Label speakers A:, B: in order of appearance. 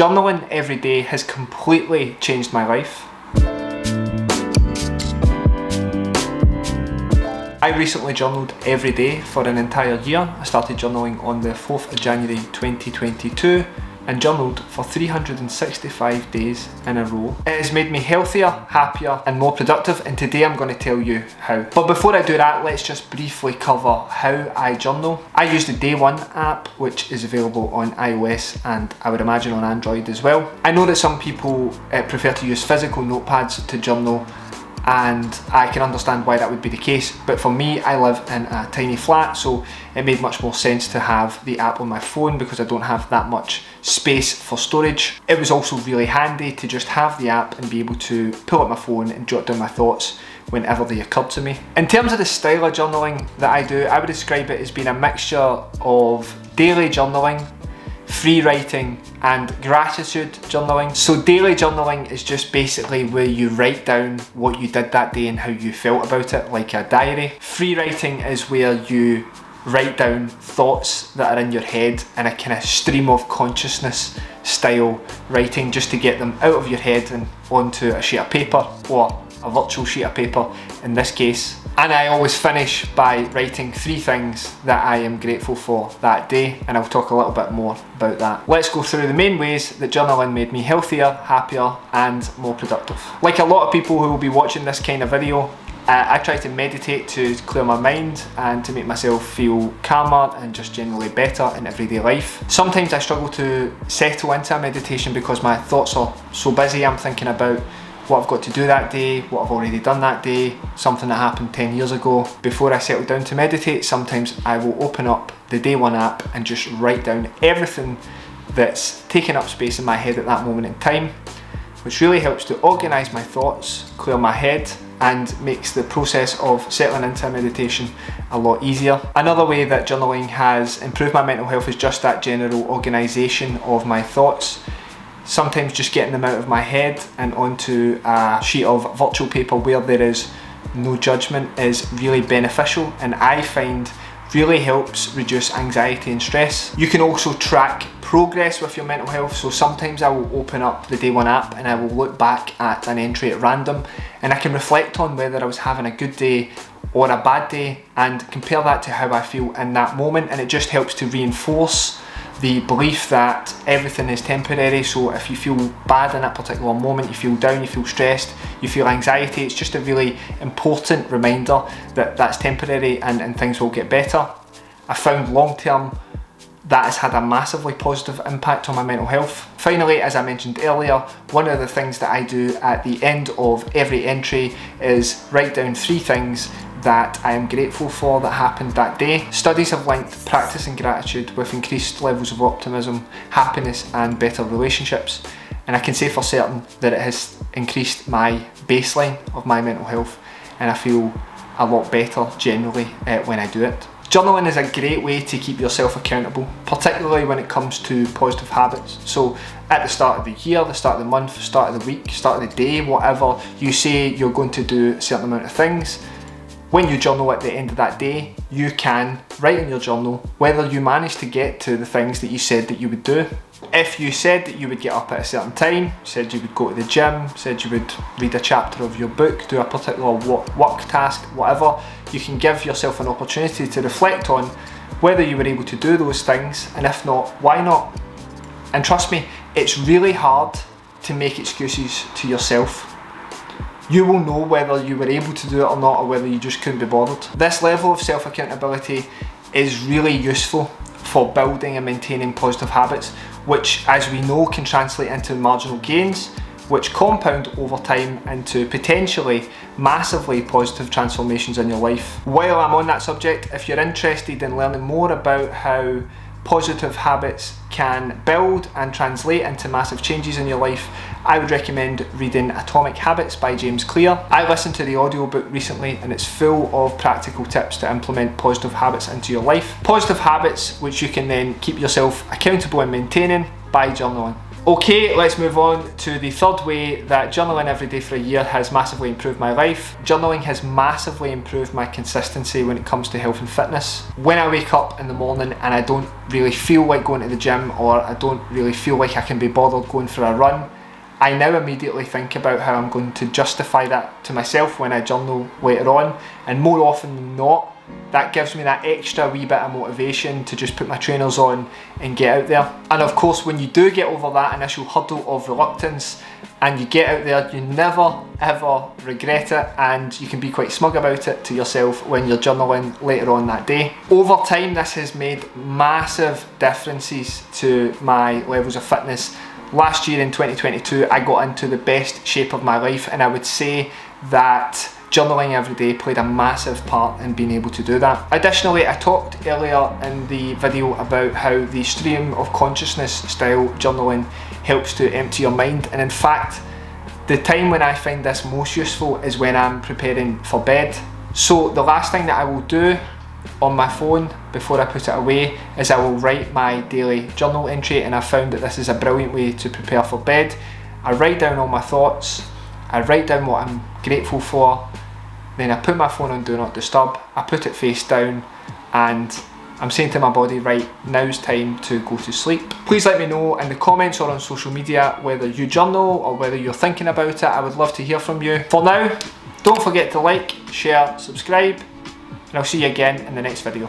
A: Journaling every day has completely changed my life. I recently journaled every day for an entire year. I started journaling on the 4th of January 2022 and journaled for 365 days in a row. It has made me healthier, happier and more productive, and today I'm going to tell you how. But before I do that, let's just briefly cover how I journal. I use the Day One app, which is available on iOS and I would imagine on Android as well. I know that some people prefer to use physical notepads to journal, and I can understand why that would be the case, but for me, I live in a tiny flat, so it made much more sense to have the app on my phone because I don't have that much space for storage. It was also really handy to just have the app and be able to pull up my phone and jot down my thoughts whenever they occurred to me. In terms of the style of journaling that I do, I would describe it as being a mixture of daily journaling, free writing and gratitude journaling. So daily journaling is just basically where you write down what you did that day and how you felt about it, like a diary. Free writing is where you write down thoughts that are in your head in a kind of stream of consciousness style writing, just to get them out of your head and onto a sheet of paper, or a virtual sheet of paper in this case. And I always finish by writing 3 things that I am grateful for that day, and I'll talk a little bit more about that. Let's go through the main ways that journaling made me healthier, happier and more productive. Like a lot of people who will be watching this kind of video, I try to meditate to clear my mind and to make myself feel calmer and just generally better in everyday life. Sometimes I struggle to settle into a meditation because my thoughts are so busy. I'm thinking about what I've got to do that day, what I've already done that day, something that happened 10 years ago. Before I settle down to meditate, sometimes I will open up the Day One app and just write down everything that's taking up space in my head at that moment in time, which really helps to organise my thoughts, clear my head, and makes the process of settling into a meditation a lot easier. Another way that journaling has improved my mental health is just that general organisation of my thoughts. Sometimes just getting them out of my head and onto a sheet of virtual paper where there is no judgment is really beneficial, and I find really helps reduce anxiety and stress. You can also track progress with your mental health, so sometimes I will open up the Day One app and I will look back at an entry at random and I can reflect on whether I was having a good day or a bad day and compare that to how I feel in that moment, and it just helps to reinforce the belief that everything is temporary. So if you feel bad in that particular moment, you feel down, you feel stressed, you feel anxiety, it's just a really important reminder that that's temporary and things will get better. I found long term that has had a massively positive impact on my mental health. Finally, as I mentioned earlier, one of the things that I do at the end of every entry is write down 3 things that I am grateful for that happened that day. Studies have linked practicing gratitude with increased levels of optimism, happiness and better relationships, and I can say for certain that it has increased my baseline of my mental health and I feel a lot better generally when I do it. Journaling is a great way to keep yourself accountable, particularly when it comes to positive habits. So at the start of the year, the start of the month, start of the week, start of the day, whatever, you say you're going to do a certain amount of things. When you journal at the end of that day, you can write in your journal whether you managed to get to the things that you said that you would do. If you said that you would get up at a certain time, said you would go to the gym, said you would read a chapter of your book, do a particular work task, whatever, you can give yourself an opportunity to reflect on whether you were able to do those things, and if not, why not? And trust me, it's really hard to make excuses to yourself. You will know whether you were able to do it or not, or whether you just couldn't be bothered. This level of self-accountability is really useful for building and maintaining positive habits, which, as we know, can translate into marginal gains, which compound over time into potentially massively positive transformations in your life. While I'm on that subject, if you're interested in learning more about how positive habits can build and translate into massive changes in your life, I would recommend reading Atomic Habits by James Clear. I listened to the audiobook recently and it's full of practical tips to implement positive habits into your life. Positive habits which you can then keep yourself accountable and maintaining by journaling. Okay, let's move on to the third way that journaling every day for a year has massively improved my life. Journaling has massively improved my consistency when it comes to health and fitness. When I wake up in the morning and I don't really feel like going to the gym, or I don't really feel like I can be bothered going for a run, I now immediately think about how I'm going to justify that to myself when I journal later on, and more often than not, that gives me that extra wee bit of motivation to just put my trainers on and get out there. And of course, when you do get over that initial hurdle of reluctance and you get out there, you never ever regret it, and you can be quite smug about it to yourself when you're journaling later on that day. Over time, this has made massive differences to my levels of fitness. Last year in 2022, I got into the best shape of my life, and I would say that journaling every day played a massive part in being able to do that. Additionally, I talked earlier in the video about how the stream of consciousness style journaling helps to empty your mind, and in fact, the time when I find this most useful is when I'm preparing for bed. So the last thing that I will do on my phone before I put it away is I will write my daily journal entry, and I found that this is a brilliant way to prepare for bed. I write down all my thoughts, I write down what I'm grateful for, then I put my phone on Do Not Disturb, I put it face down, and I'm saying to my body, right, now's time to go to sleep. Please let me know in the comments or on social media whether you journal or whether you're thinking about it. I would love to hear from you. For now, don't forget to like, share, subscribe, and I'll see you again in the next video.